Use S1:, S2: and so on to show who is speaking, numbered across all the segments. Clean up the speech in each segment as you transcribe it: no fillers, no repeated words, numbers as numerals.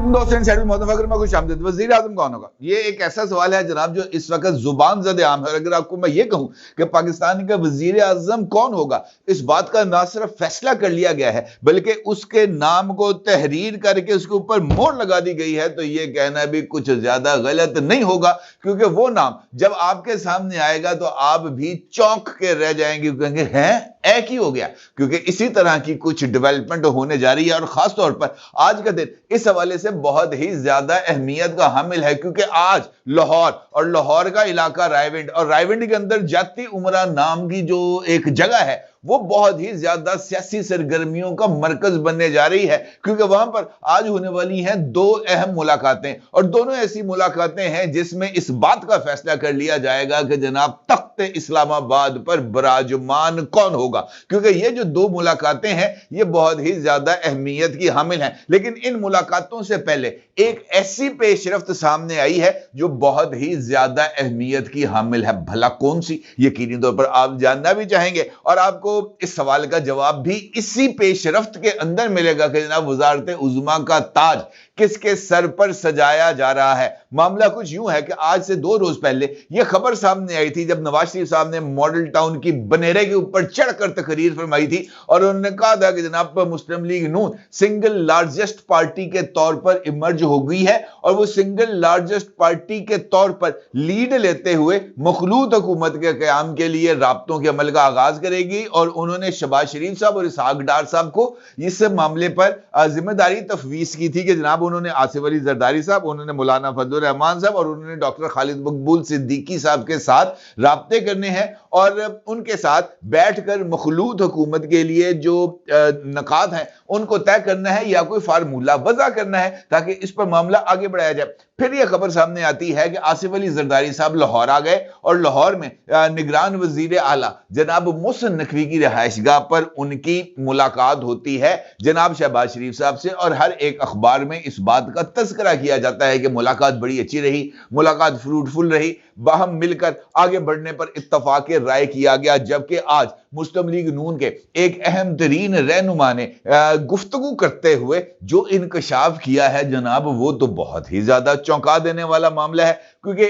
S1: वज़ीर आज़म कौन होगा? ये एक ऐसा सवाल है जनाब जो इस वक्त जुबान ज़द आम है। अगर आपको मैं ये कहूं कि पाकिस्तान का वज़ीर आज़म कौन होगा, इस बात का ना सिर्फ फैसला कर लिया गया है बल्कि उसके नाम को तहरीर करके उसके ऊपर मोहर लगा दी गई है, तो ये कहना भी कुछ ज्यादा गलत नहीं होगा, क्योंकि वो नाम जब आपके सामने आएगा तो आप भी चौंक के रह जाएंगे, कहेंगे हैं एक ही हो गया, क्योंकि इसी तरह की कुछ डेवलपमेंट होने जा रही है। और खास तौर पर आज का दिन इस हवाले से बहुत ही ज्यादा अहमियत का हामिल है, क्योंकि आज लाहौर और लाहौर का इलाका रायविंड और रायविंड के अंदर जाती उमरा नाम की जो एक जगह है वो बहुत ही ज्यादा सियासी सरगर्मियों का मरकज बनने जा रही है, क्योंकि वहां पर आज होने वाली हैं दो अहम मुलाकातें, और दोनों ऐसी मुलाकातें हैं जिसमें इस बात का फैसला कर लिया जाएगा कि जनाब तख्त इस्लामाबाद पर बराजमान कौन होगा, क्योंकि ये जो दो मुलाकातें हैं ये बहुत ही ज्यादा अहमियत की हामिल हैं। लेकिन इन मुलाकातों से पहले एक ऐसी पेशरफ्त सामने आई है जो बहुत ही ज्यादा अहमियत की हामिल है। भला कौन सी? यकीनी तौर पर आप जानना भी चाहेंगे और आपको इस सवाल का जवाब भी इसी पेशरफ्त के अंदर मिलेगा कि जनाब वज़ारत उज़्मा का ताज किसके सर पर सजाया जा रहा है। मामला कुछ यूं है कि आज से 2 रोज पहले यह खबर सामने आई थी जब नवाज शरीफ साहब ने मॉडल टाउन की बनेरे के ऊपर चढ़कर तकरीर फरमाई थी और उन्होंने कहा था कि जनाब मुस्लिम लीग नून सिंगल लार्जेस्ट पार्टी के तौर पर इमर्ज हो गई है और वो सिंगल लार्जेस्ट पार्टी के तौर पर लीड लेते हुए मखलूत हुकूमत के क़याम के लिए राब्तों के अमल का आगाज करेगी। और उन्होंने शहबाज शरीफ साहब और इसहाक डार साहब को इस मामले पर जिम्मेदारी तफवीज की थी कि जनाब उन्होंने आसिफ अली जरदारी साहब, उन्होंने मौलाना फजलुर रहमान साहब और उन्होंने डॉक्टर खालिद मकबूल सिद्दीकी साहब के साथ राब्ते करने हैं और उनके साथ बैठकर मखलूत हुकूमत के लिए जो नकात हैं उनको तय करना है या कोई फार्मूला वज़ा करना है ताकि इस पर मामला आगे बढ़ाया जाए। फिर यह खबर सामने आती है कि आसिफ अली जरदारी साहब लाहौर आ गए और लाहौर में निगरान वजीर आला जनाब मोहसिन नकवी की रिहाइशगाह पर उनकी मुलाकात होती है जनाब शहबाज शरीफ साहब से, और हर एक अखबार में इस बात का तज़किरा किया जाता है कि मुलाकात बड़ी अच्छी रही, मुलाकात फ्रूटफुल रही, बाहम मिलकर आगे बढ़ने पर इत्तफाक राय किया गया। जबकि आज मुस्लिम लीग नून के एक अहम तरीन रहनुमा ने गुफ्तगू करते हुए जो इंकशाफ किया है जनाब वो तो बहुत ही ज्यादा चौंका देने वाला मामला है, क्योंकि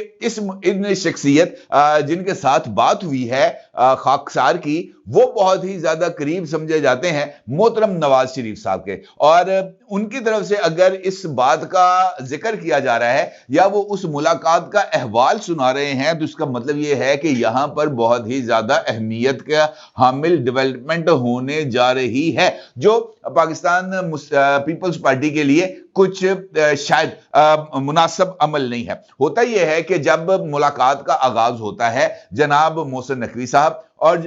S1: इन शख्सियत जिनके साथ बात हुई है खाकसार की वो बहुत ही ज्यादा करीब समझे जाते हैं मोहतरम नवाज शरीफ साहब के, और उनकी तरफ से अगर इस बात का जिक्र किया जा रहा है या वो उस मुलाकात का अहवाल सुना रहे हैं तो इसका मतलब ये है कि यहां पर बहुत ही ज्यादा अहमियत का हामिल डेवलपमेंट होने जा रही है जो पाकिस्तान पीपल्स पार्टी के लिए कुछ शायद मुनासिब अमल नहीं है। होता यह है कि जब मुलाकात का आगाज होता है जनाब मोहसिन नकवी साहब और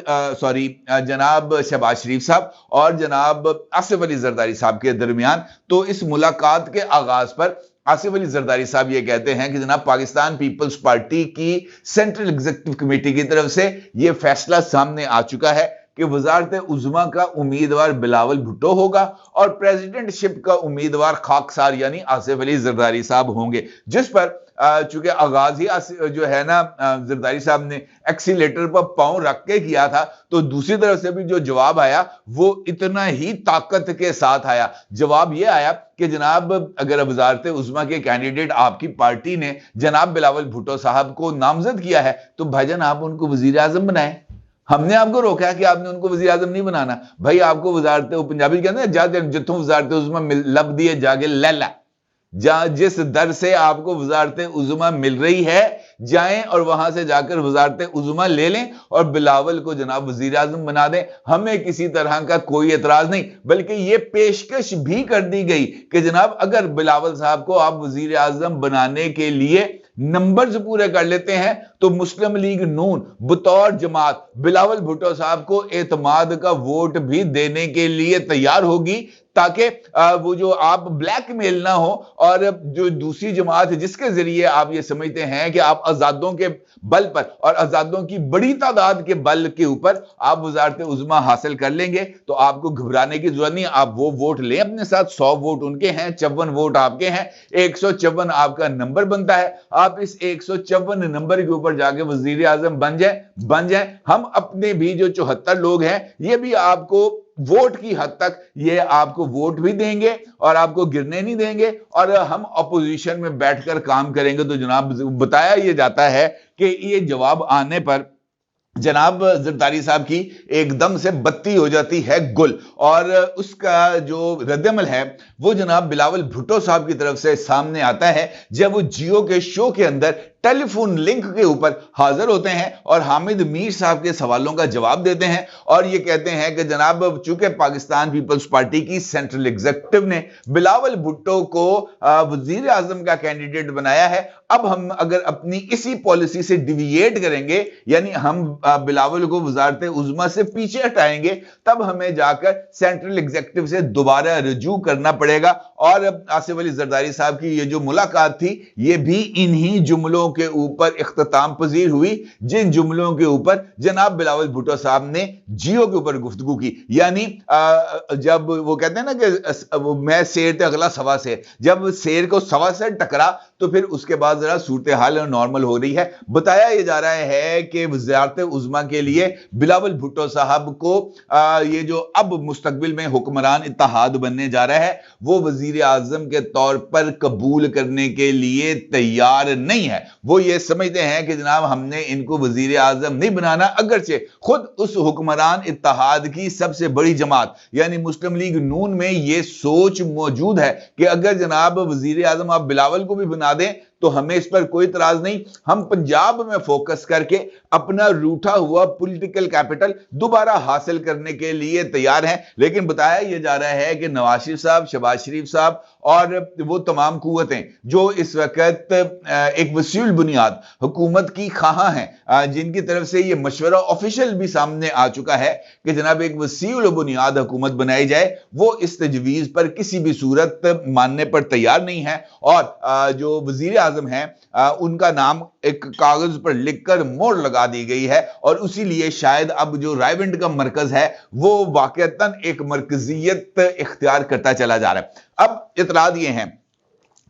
S1: जनाब शहबाज शरीफ साहब और जनाब आसिफ अली जरदारी साहब के दरमियान, तो इस मुलाकात के आगाज पर आसिफ अली जरदारी साहब ये कहते हैं कि जनाब पाकिस्तान पीपल्स पार्टी की सेंट्रल एग्जीक्यूटिव कमेटी की तरफ से यह फैसला सामने आ चुका है कि वज़ारत उज़्मा का उम्मीदवार बिलावल भुट्टो होगा और प्रेसिडेंटशिप का उम्मीदवार खाकसार यानी आसिफ अली जरदारी साहब होंगे, जिस पर चूंकि आगाज ही जो है ना जरदारी साहब ने एक्सीलेटर पर पांव रख के किया था, तो दूसरी तरफ से भी जो जवाब आया वो इतना ही ताकत के साथ आया। जवाब ये आया कि जनाब अगर वज़ारत उज़्मा के कैंडिडेट आपकी पार्टी ने जनाब बिलावल भुट्टो साहब को नामजद किया है तो भाईजान आप उनको वज़ीर आज़म बनाएं। हमने आपको रोका है कि आपने उनको वज़ीर आज़म नहीं बनाना। भाई आपको वज़ारत पंजाबी कहते हैं जाते जितों वज़ारत उज़्मा लब दिए जागे लैला, जिस दर से आपको वज़ारत उज़्मा मिल रही है जाएं और वहां से जाकर वज़ारत उज़्मा ले लें और बिलावल को जनाब वज़ीर आज़म बना दें। हमें किसी तरह का कोई एतराज नहीं, बल्कि ये पेशकश भी कर दी गई कि जनाब अगर बिलावल साहब को आप वज़ीर आज़म बनाने के लिए नंबर्स पूरे कर लेते हैं तो मुस्लिम लीग नून बतौर जमात बिलावल भुट्टो साहब को एतमाद का वोट भी देने के लिए तैयार होगी, ताकि वो जो आप ब्लैकमेल ना हो और जो दूसरी जमात है जिसके जरिए आप ये समझते हैं कि आप आजादों के बल पर और आजादों की बड़ी तादाद के बल के ऊपर आप वज़ारत उज़्मा हासिल कर लेंगे, तो आपको घबराने की जरूरत नहीं। आप वो वोट लें अपने साथ, 100 वोट उनके हैं, 54 वोट आपके हैं, 154 आपका नंबर बनता है। आप इस 154 नंबर के ऊपर जाके वज़ीर आज़म बन जाए। हम अपने भी जो 74 लोग हैं ये भी आपको वोट की हद तक ये आपको वोट भी देंगे और आपको गिरने नहीं देंगे, और हम अपोजिशन में बैठकर काम करेंगे। तो जनाब बताया ये जाता है कि ये जवाब आने पर जनाब जरदारी साहब की एकदम से बत्ती हो जाती है गुल, और उसका जो रद्दमल है वो जनाब बिलावल भुट्टो साहब की तरफ से सामने आता है, जब वो जियो के शो के अंदर टेलीफोन लिंक के ऊपर हाजिर होते हैं और हामिद मीर साहब के सवालों का जवाब देते हैं, और ये कहते हैं कि जनाब चूंकि पाकिस्तान पीपल्स पार्टी की सेंट्रल एग्जीक्यूटिव ने बिलावल भुट्टो को वजीर आजम का कैंडिडेट बनाया है, अब हम अगर अपनी इसी पॉलिसी से डिविएट करेंगे, यानी हम बिलावल को वजारत उज़्मा से पीछे हटाएंगे, तब हमें जाकर सेंट्रल एग्जीक्यूटिव से दोबारा रजू करना पड़ेगा। और आसिफ अली जरदारी साहब की ये जो मुलाकात थी, ये भी इन्हीं जुमलों के ऊपर इख्तिताम पजीर हुई, जिन जुमलों के ऊपर जनाब बिलावल भुट्टो साहब ने जियो के ऊपर गुफ्तगू की। यानी जब वो कहते हैं ना कि मैं शेर थे अगला सवा शेर, जब शेर को सवा शेर टकरा तो फिर उसके बाद जरा सूरत हाल नॉर्मल हो रही है। बताया यह जा रहा है कि वज़ारत उज़्मा के लिए बिलावल भुट्टो साहब को ये जो अब मुस्तकबिल में हुक्मरान इत्तेहाद बनने जा रहा है, वो वजीर आजम के तौर पर कबूल करने के लिए तैयार नहीं है। वो ये समझते हैं कि जनाब हमने इनको वजीर आजम नहीं बनाना, अगरचे खुद उस हुक्मरान इत्तेहाद की सबसे बड़ी जमात यानी मुस्लिम लीग नून में ये सोच मौजूद है कि अगर जनाब वजीर आजम आप बिलावल को भी बना दें तो हमें इस पर कोई इतराज नहीं, हम पंजाब में फोकस करके अपना रूठा हुआ पॉलिटिकल कैपिटल दोबारा हासिल करने के लिए तैयार हैं। लेकिन बताया यह जा रहा है कि नवाज शरीफ साहब, शहबाज शरीफ साहब और वो तमाम कुव्वतें जो इस वक्त एक वसीउल बुनियाद हुकूमत की खां हैं, जिनकी तरफ से ये मशवरा ऑफिशियल भी सामने आ चुका है कि जनाब एक वसीउल बुनियाद हुकूमत बनाई जाए, वो इस तजवीज पर किसी भी सूरत मानने पर तैयार नहीं है। और जो वजीर आजम है उनका नाम एक कागज पर लिखकर मोहर लगा दी गई है, और उसी लिए शायद अब जो रायविंड का मरकज है वो वाकईतन एक मरकजियत इख्तियार करता चला जा रहा है। अब इतराज ये हैं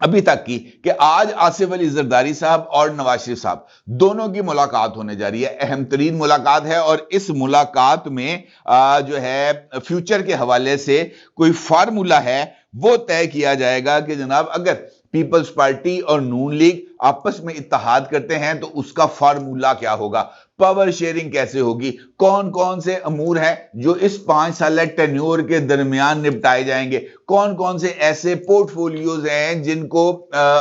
S1: अभी तक की कि आज आसिफ अली जरदारी साहब और नवाज शरीफ साहब दोनों की मुलाकात होने जा रही है, अहम तरीन मुलाकात है, और इस मुलाकात में जो है फ्यूचर के हवाले से कोई फार्मूला है वो तय किया जाएगा कि जनाब अगर पीपल्स पार्टी और नून लीग आपस में इत्तेहाद करते हैं तो उसका फार्मूला क्या होगा, पावर शेयरिंग कैसे होगी, कौन कौन से अमूर हैं जो इस 5 साल टेन्योर के दरमियान निपटाए जाएंगे, कौन कौन से ऐसे पोर्टफोलियोज हैं जिनको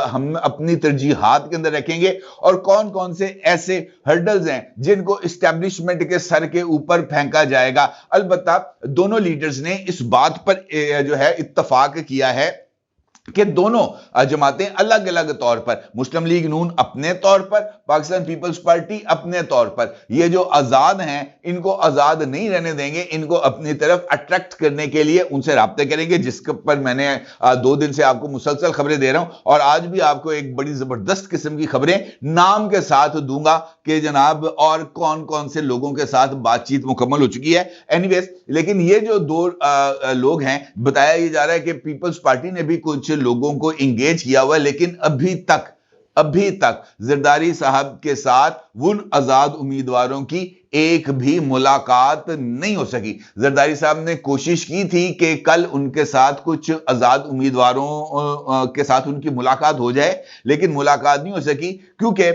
S1: हम अपनी तरजीहात के अंदर रखेंगे, और कौन कौन से ऐसे हर्डल्स हैं जिनको इस्टेब्लिशमेंट के सर के ऊपर फेंका जाएगा। अलबत्ता दोनों लीडर्स ने इस बात पर जो है इत्तफाक किया है कि दोनों जमातें अलग अलग तौर पर, मुस्लिम लीग नून अपने तौर पर, पाकिस्तान पीपल्स पार्टी अपने तौर पर, ये जो आजाद हैं इनको आजाद नहीं रहने देंगे, इनको अपनी तरफ अट्रैक्ट करने के लिए उनसे राब्ते करेंगे, जिसके पर मैंने 2 दिन से आपको मुसलसल खबरें दे रहा हूं, और आज भी आपको एक बड़ी जबरदस्त किस्म की खबरें नाम के साथ दूंगा कि जनाब और कौन कौन से लोगों के साथ बातचीत मुकम्मल हो चुकी है। एनीवेज, लेकिन ये जो 2 लोग हैं, बताया ये जा रहा है कि पीपल्स पार्टी ने भी कुछ लोगों को इंगेज किया हुआ है, लेकिन अभी तक जरदारी साहब के साथ उन आजाद उम्मीदवारों की एक भी मुलाकात नहीं हो सकी। जरदारी साहब ने कोशिश की थी कि कल उनके साथ कुछ आजाद उम्मीदवारों के साथ उनकी मुलाकात हो जाए, लेकिन मुलाकात नहीं हो सकी, क्योंकि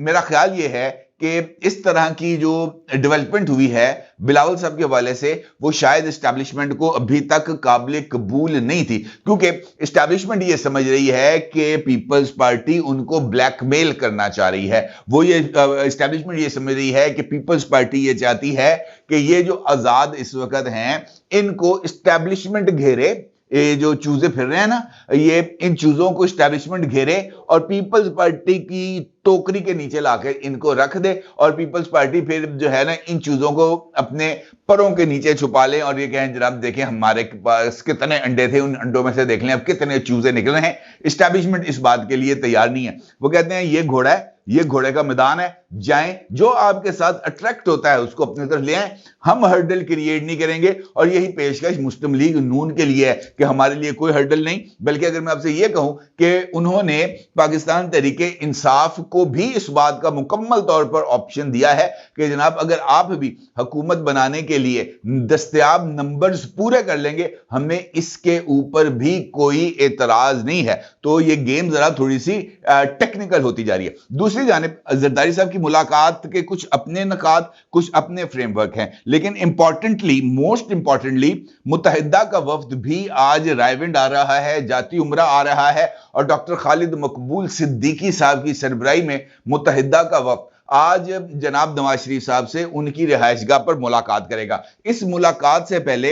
S1: मेरा ख्याल यह है कि इस तरह की जो डेवलपमेंट हुई है बिलावल साहब के हवाले से, वो शायद एस्टैब्लिशमेंट को अभी तक काबिल कबूल नहीं थी, क्योंकि एस्टैब्लिशमेंट ये समझ रही है कि पीपल्स पार्टी उनको ब्लैकमेल करना चाह रही है। वो ये एस्टैब्लिशमेंट ये समझ रही है कि पीपल्स पार्टी ये चाहती है कि ये जो आजाद इस वक्त हैं इनको एस्टैब्लिशमेंट घेरे, ये जो चूजे फिर रहे हैं ना, ये इन चूजों को एस्टैब्लिशमेंट घेरे और पीपल्स पार्टी की टोकरी के नीचे लाकर इनको रख दे, और पीपल्स पार्टी फिर जो है ना इन चूजों को अपने परों के नीचे छुपा लें और ये कहें जनाब देखें हमारे पास कितने अंडे थे, उन अंडों में से देख लें अब कितने चूजे निकले हैं। एस्टैब्लिशमेंट इस बात के लिए तैयार नहीं है। वो कहते हैं ये घोड़ा है, ये घोड़े का मैदान है, जाएं, जो आपके साथ अट्रैक्ट होता है उसको अपनी तरफ ले आएं। हम हर्डल क्रिएट नहीं करेंगे, और यही पेशकश मुस्लिम लीग नून के लिए है कि हमारे लिए कोई हर्डल नहीं, बल्कि अगर मैं आपसे यह कहूं कि उन्होंने पाकिस्तान तहरीके इंसाफ को भी इस बात का मुकम्मल तौर पर ऑप्शन दिया है कि जनाब अगर आप भी हुकूमत बनाने के लिए दस्तयाब नंबर्स पूरे कर लेंगे, हमें इसके ऊपर भी कोई एतराज नहीं है। तो ये गेम जरा थोड़ी सी टेक्निकल होती जा रही है। दूसरी जानिब जरदारी साहब की मुलाकात के कुछ अपने नकात, कुछ अपने फ्रेमवर्क हैं, लेकिन इंपॉर्टेंटली, मोस्ट इंपॉर्टेंटली, मुत्तहिदा का वफ्द भी आज रायविंड आ रहा है, जाती उम्रा आ रहा है, और डॉक्टर खालिद मकबूल सिद्दीकी साहब की सरबराही में मुत्तहिदा का वफ्द आज जनाब नवाज शरीफ साहब से उनकी रिहाइशगाह पर मुलाकात करेगा। इस मुलाकात से पहले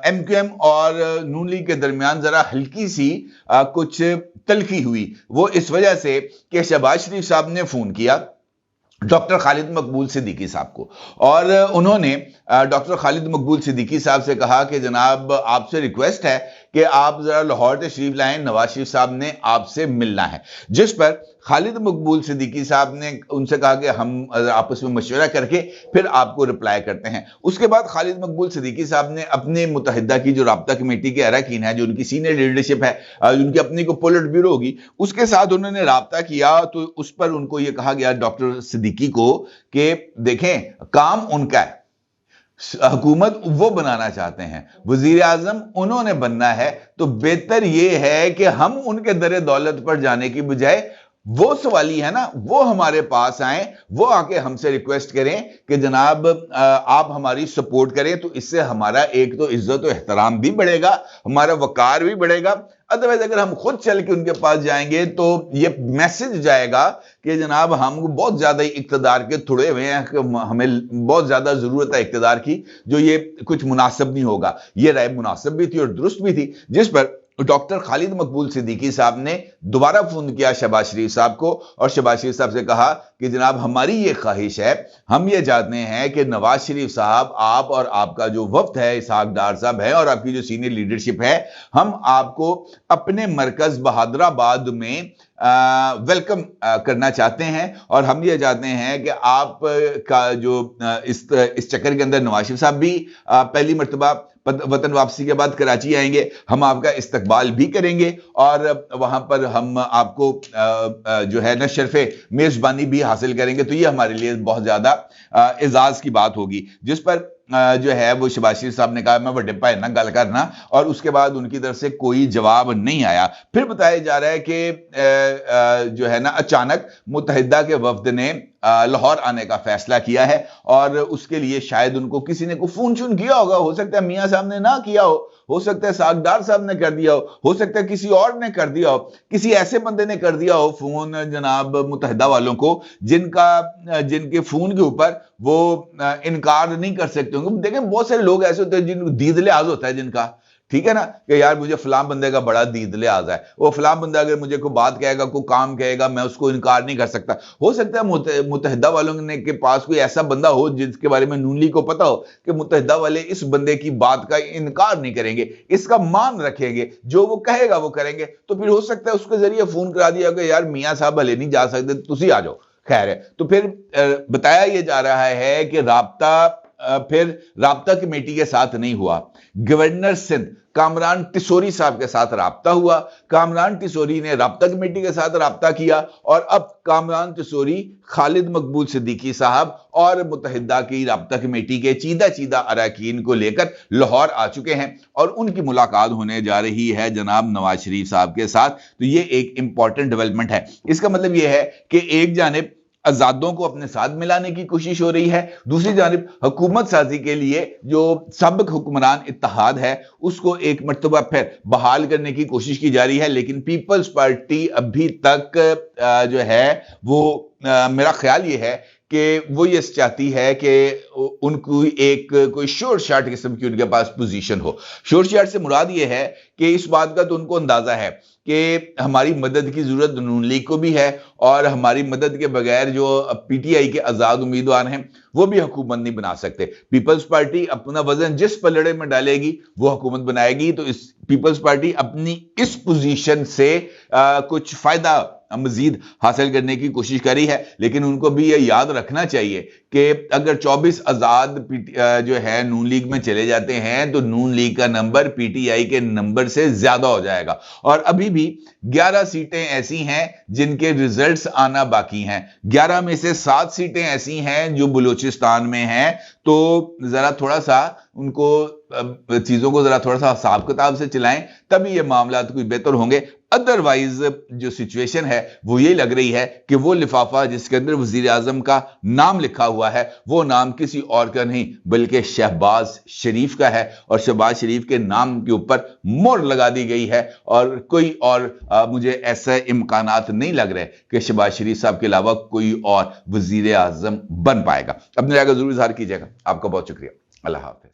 S1: एमक्यूएम और नून लीग के दरमियान जरा हल्की सी कुछ तलखी हुई। वो इस वजह से कि शहबाज शरीफ साहब ने फोन किया डॉक्टर खालिद मकबूल सिद्दीकी साहब को, और उन्होंने डॉक्टर खालिद मकबूल सिद्दीकी साहब से कहा कि जनाब आपसे रिक्वेस्ट है कि आप जरा लाहौर तशरीफ लाएं, नवाज शरीफ साहब ने आपसे मिलना है। जिस पर खालिद मकबूल सिद्दीकी साहब ने उनसे कहा कि हम आपस में मशवरा करके फिर आपको रिप्लाई करते हैं। उसके बाद खालिद मकबूल सिद्दीकी साहब ने अपने मुत्तहिदा की जो राब्ता कमेटी के अरकान है, जो उनकी सीनियर लीडरशिप है, उनकी अपनी को पोलिट ब्यूरो होगी, उसके साथ उन्होंने राब्ता किया। तो उस पर उनको यह कहा गया डॉक्टर सिद्दीकी को कि देखें काम उनका है, हुकूमत वो बनाना चाहते हैं, वजीर आजम उन्होंने बनना है, तो बेहतर यह है कि हम उनके दरे दौलत पर जाने की बजाय वो सवाली है ना, वो हमारे पास आए, वो आके हमसे रिक्वेस्ट करें कि जनाब आप हमारी सपोर्ट करें। तो इससे हमारा एक तो इज्जत और एहतराम भी बढ़ेगा, हमारा वकार भी बढ़ेगा। अदरवाइज अगर हम खुद चल के उनके पास जाएंगे तो ये मैसेज जाएगा कि जनाब हम बहुत ज्यादा इक्तदार के थोड़े हुए हैं, हमें बहुत ज्यादा जरूरत है इक्तदार की, जो ये कुछ मुनासिब नहीं होगा। ये राय मुनासिब भी थी और दुरुस्त भी थी। जिस पर डॉक्टर खालिद मकबूल सिद्दीकी साहब ने दोबारा फोन किया शहबाज शरीफ साहब को, और शहबाज शरीफ साहब से कहा कि जनाब हमारी ये ख्वाहिश है, हम ये चाहते हैं कि नवाज शरीफ साहब, आप और आपका जो वफ्द है, इसहाक डार साहब है और आपकी जो सीनियर लीडरशिप है, हम आपको अपने मरकज बहादुराबाद में वेलकम करना चाहते हैं। और हम ये चाहते हैं कि आप का जो इस चक्कर के अंदर नवाज शरीफ साहब भी पहली मर्तबा वतन वापसी के बाद कराची आएंगे, हम आपका इस्तकबाल भी करेंगे, और वहां पर हम आपको जो है ना शर्फे मेजबानी भी हासिल करेंगे। तो ये हमारे लिए बहुत ज्यादा एजाज की बात होगी। जिस पर जो है वो शहबाज शरीफ साहब ने कहा मैं बड़े भाई ना गल करना, और उसके बाद उनकी तरफ से कोई जवाब नहीं आया। फिर बताया जा रहा है कि जो है ना अचानक मुत्तहिदा के वफ्द ने लाहौर आने का फैसला किया है, और उसके लिए शायद उनको किसी ने को फोन शोन किया होगा, हो सकता है मियां साहब ने ना किया हो सकता है सागदार साहब ने कर दिया हो सकता है किसी और ने कर दिया हो, किसी ऐसे बंदे ने कर दिया हो फोन जनाब मुत्तहिदा वालों को जिनके फोन के ऊपर वो इनकार नहीं कर सकते होंगे। देखें बहुत सारे लोग ऐसे होते हैं जिनको दीद लिहाज होता है जिनका, ठीक है ना, कि यार मुझे फलां बंदे का बड़ा दीद लिहाज है, वो फलां बंदा अगर मुझे कोई बात कहेगा, कोई काम कहेगा, मैं उसको इनकार नहीं कर सकता। हो सकता है मुत्तहिदा वालों के पास कोई ऐसा बंदा हो जिसके बारे में नून लीग को पता हो कि मुत्तहिदा वाले इस बंदे की बात का इनकार नहीं करेंगे, इसका मान रखेंगे, जो वो कहेगा वो करेंगे। तो फिर हो सकता है उसके जरिए फोन करा दिया कि यार मियां साहब भले नहीं जा सकते, तुसी आ जाओ। खैर है, तो फिर बताया यह जा रहा है कि राब्ता कमेटी के साथ नहीं हुआ, गवर्नर सिंध कामरान टिसोरी साहब के साथ राब्ता हुआ, कामरान टिसोरी ने राब्ता कमेटी के साथ राब्ता किया, और अब कामरान टिसोरी खालिद मकबूल सिद्दीकी साहब और मुत्तहिदा की राब्ता कमेटी के चीदा अरकान को लेकर लाहौर आ चुके हैं, और उनकी मुलाकात होने जा रही है जनाब नवाज शरीफ साहब के साथ। तो ये एक इंपॉर्टेंट डेवलपमेंट है। इसका मतलब यह है कि एक जानिब आजादों को अपने साथ मिलाने की कोशिश हो रही है, दूसरी जानिब हुकूमत साजी के लिए जो सबक हुक्मरान इत्तेहाद है उसको एक मर्तबा फिर बहाल करने की कोशिश की जा रही है। लेकिन पीपल्स पार्टी अभी तक जो है वो मेरा ख्याल ये है कि वो ये चाहती है कि उनको एक कोई शॉर्ट शार्ट किस्म की उनके पास पोजीशन हो। शॉर्ट शार्ट से मुराद ये है कि इस बात का तो उनको अंदाजा है कि हमारी मदद की जरूरत नून लीग को भी है और हमारी मदद के बगैर जो पीटीआई के आजाद उम्मीदवार हैं वो भी हुकूमत नहीं बना सकते। पीपल्स पार्टी अपना वजन जिस पलड़े में डालेगी वो हुकूमत बनाएगी। तो इस पीपल्स पार्टी अपनी इस पोजीशन से कुछ फायदा मजीद हासिल करने की कोशिश करी है, लेकिन उनको भी ये याद रखना चाहिए कि अगर 24 आजाद जो है नून लीग में चले जाते हैं तो नून लीग का नंबर पीटीआई के नंबर से ज्यादा हो जाएगा। और अभी भी 11 सीटें ऐसी हैं जिनके रिजल्ट्स आना बाकी हैं। 11 में से 7 सीटें ऐसी हैं जो बलूचिस्तान में हैं। तो जरा थोड़ा सा उनको चीजों को जरा थोड़ा सा हिसाब किताब से चलाएं, तभी ये मामला कोई बेहतर होंगे। अदरवाइज जो सिचुएशन है वो ये लग रही है कि वो लिफाफा जिसके अंदर वजीर आजम का नाम लिखा हुआ है वो नाम किसी और का नहीं बल्कि शहबाज शरीफ का है, और शहबाज शरीफ के नाम के ऊपर मोहर लगा दी गई है। और कोई और मुझे ऐसा इम्कानात नहीं लग रहे कि शहबाज शरीफ साहब के अलावा कोई और वजीर आजम बन पाएगा। अपनी राय का जरूर इजहार कीजिएगा। आपका बहुत शुक्रिया। अल्लाह हाफिज।